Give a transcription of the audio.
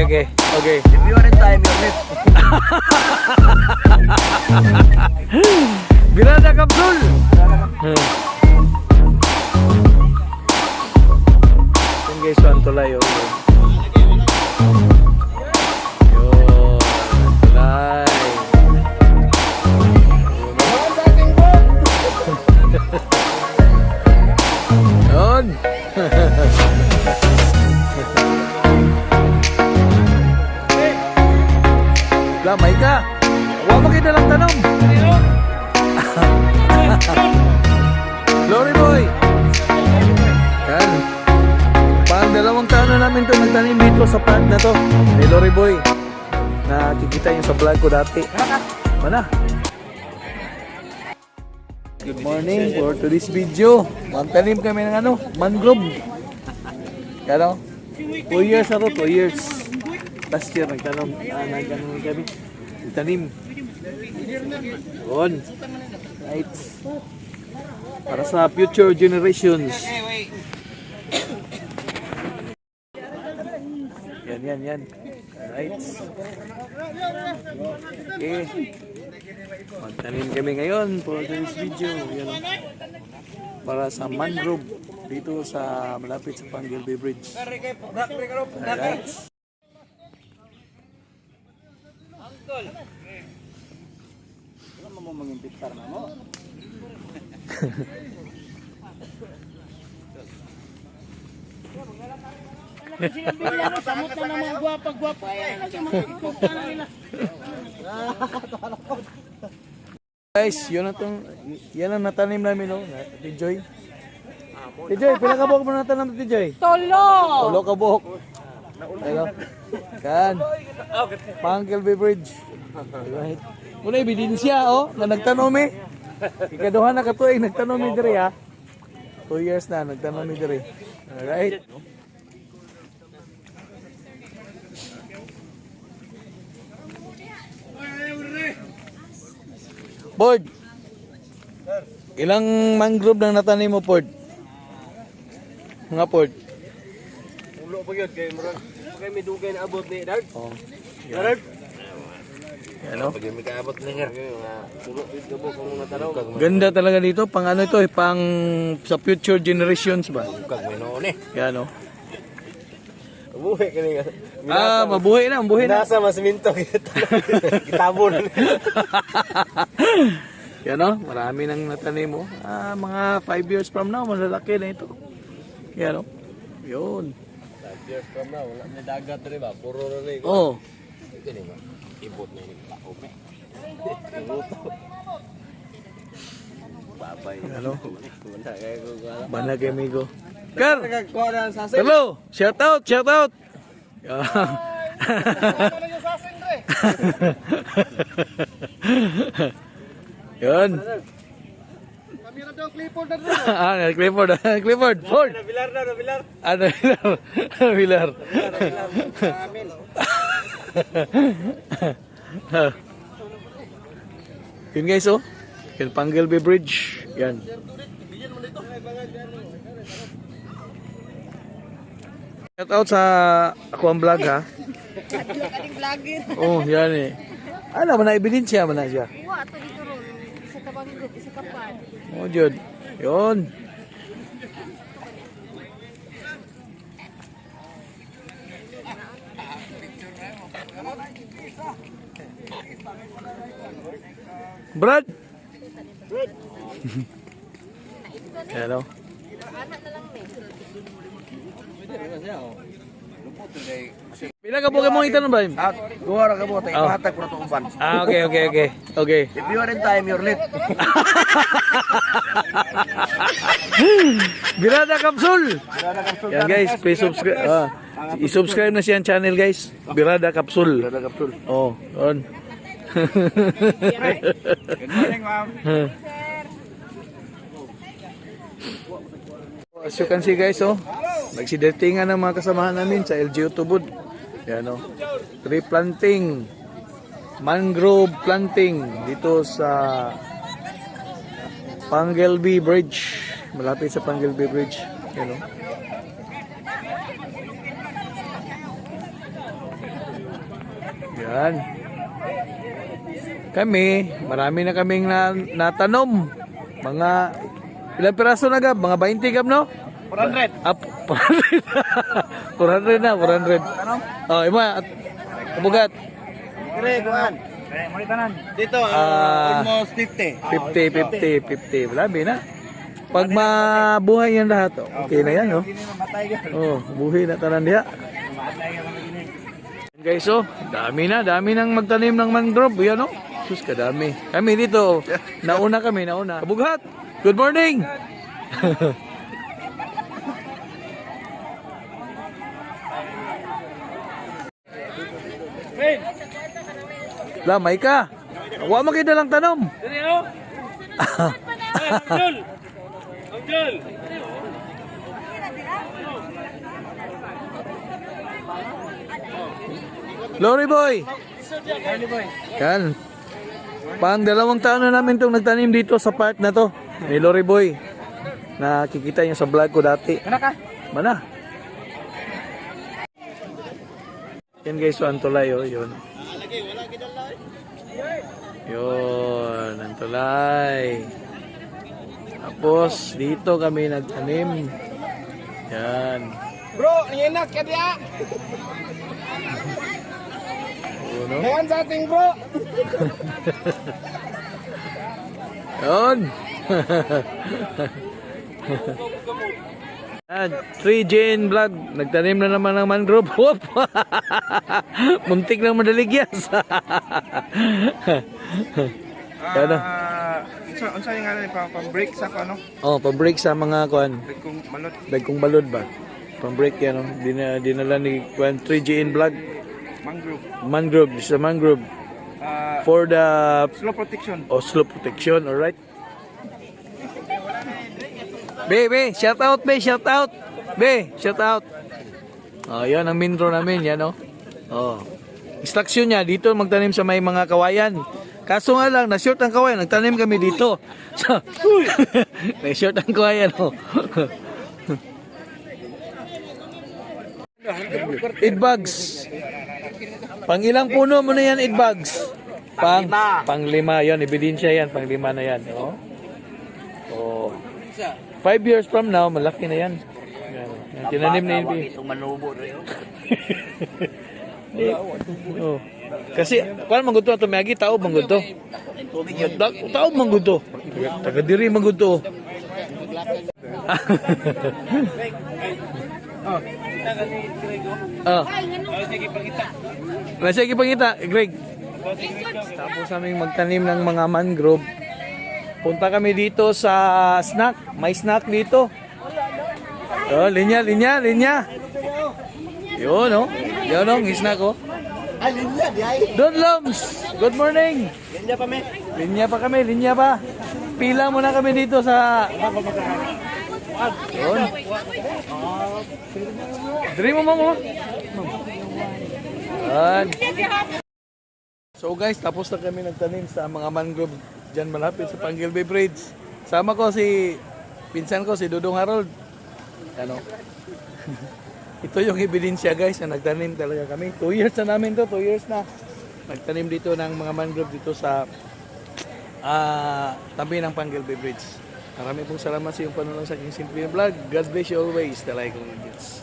okay. Okay. If you are in time, you're late. Birada Kapsul. Yan guys, one tulay. Yun, tulay. Yun. Lamay ka. Huwag mo kita lang tanong. Glory boy. Yan. Pang dalawang taon na namin to nagtanim dito sa plant na to. Ni Glory boy. Nakikita yung sa vlog ko dati. Mana? Good morning for today's video. Magtanim kami ng ano? Mangrove. Yan o. 2 years na to, 2 years. Last year nagtanim kami. Nagtanim. Yun. Right. Para sa future generations. Yan. Right. Okay. Magtanim kami ngayon for this video. Yan. Para sa mangrove dito sa malapit sa Panggilby Bridge. Alright. Uncle. Wala mo mag-impitar na mo. Samot na ng mga gwapa-gwapa. Guys, yan ang natanim namin, no? Tijoy. Tijoy, pila ka buhok mo natanim, Tijoy? Tolo ka buhok. Hello. Kan. Panggilby Bridge. Right. Muna ebidensya, oh, na nagtanom eh. Ikaduhan na katuig nagtanom ni diri, ha. 2 years na nagtanom ni diri. Alright. Pord, ilang mangrove nang natanim mo, Pord? Mga Pord? Ulo pa yun, kaya may dugay na abot ni Dard. Oh. Dard? Ano? Pag may kaabot na niya. Ulo dito po kung natanaw. Ganda talaga dito, pang ano ito, pang sa future generations ba? Kag may noon eh. Yan, oh. Mabuhay ka niya. Mabuhay na. Nasa mas minto. Kitabon. Yan, oh, marami nang natanim mo. Mga 5 years from now, malalaki na ito. Yan, oh. Yun. 5 years from now, wala na dagat rin ba? Puro na rin. Oh. Ito rin ba? Ibot na yung paume. Babay. Ano? Banda kaya ko gala. Banag amigo. Kar! Nagkuha na ang sasin. Hello! Shout out! Yun. Kamera daw Clifford na rin. Clifford. Ford. Nabilar na, nabilar. Ano, Vilar. Amin. Yun guys, oh. Yan, Panggilby Bridge. Yan. Shout out sa ako ang vlog, ha. Oh, yan eh. Ano, man na ebidensya man na siya. Wa to dito ron sa Tabanggo, sa Kapan. Oh, Jud. Yun. Brad. Hello. Anak na lang ni. Pila ka buka mong itanong ba? Duha ra ka mo tay pahatag pro to uban. Okay. If you are in time, you're late. Birada Kapsul. Yan guys, please subscribe. I-subscribe na siyang channel guys. Birada Kapsul. Birada Kapsul. Oh, yun. Good morning, ma'am. As you can see guys, oh, nagsidatingan ng mga kasamahan namin sa LGU Tubod. Yan, oh. Tree planting, mangrove planting dito sa Panggilby Bridge. Malapit sa Panggilby Bridge. Yan, oh. Yan. Kami, marami na kaming natanom. Mga, ilang piraso na gab? Mga 20 gab, no? 400. Up, 400. 400 na, 400. Oh, ima, kabugat. Dire, kuan. Dito, almost 50. 50. Marami na. Pag mabuhay yan lahat, okay na yan, no? Oh, buhay na tanan diha. Guys, oh, dami nang magtanim ng mangrove, yan, no? Sus, kadami. Kami dito, nauna. Kabugat, good morning! Lamay ka. Wa mo kita lang tanom. Lori boy. Kan. Pang 2 taon na namin itong nagtanim dito sa part na to. Ni Lori boy. Nakikita niyo sa vlog ko dati. Mana ka? Mana? Yan guys, so ang tulay, oh, yun. Yun, ang tulay. Tapos, dito kami nagtanim. Yan. Bro, nanginas ka diya. Oh, no? Ayan sa ating bro. Yun. Yan, 3Jn Vlog. Nagtanim na naman ng mangrove. Whoop! Muntik na madaligyas. Ano? Unsa yung ano pang-break sa ano? Oh, pang-break sa mga kuan. Break kong malot. Dagkong balod ba? Pang-break yan, oh. Dinala ni kuan 3Jn Vlog. Mangrove. This is a mangrove. For the Slow protection. slope protection, alright? Be, shout out. Be, shout out. Oh, yan ang intro namin, yan, oh. Oh. Instruction niya, dito magtanim sa may mga kawayan. Kaso nga lang, na-short ang kawayan, nagtanim kami dito. So, na-short ang kawayan, oh. Eadbugs. Pang ilang puno mo na yan, eadbugs? Pang-5 yan, ebidensya yan, pang-5 na yan, oh. Oh. 5 years from now, malaki na yan. Yan, tinanim na yun. Itong manubo rin. Oh. Kasi, paano mangguto na tumiyagi? Tao mangguto. Tao mangguto. Taga-diri mangguto. Oh. Sige pangita, Greg. Tapos aming magtanim ng mga mangrove. Punta kami dito sa snack. May snack dito. Oh, linya. Yun, oh. Yun, oh, snack, oh. Linya di ay. Don Loms, good morning. Linya pa me. Linya pa. Pila muna kami dito sa... Yun. Dream mo. Yan. So guys, tapos na kami nagtanim sa mga mangrove dyan malapit sa Pangilby Bridge. Sama ko si pinsan ko, si Dudong Harold. Ano? Ito yung ebidensya guys na nagtanim talaga kami. 2 years na namin to, 2 years na. Nagtanim dito ng mga mangrove dito sa tabi ng Pangilby Bridge. Maraming pong salamat sa iyong panonood sa aking simple vlog. God bless you always. Talay kong Diyos.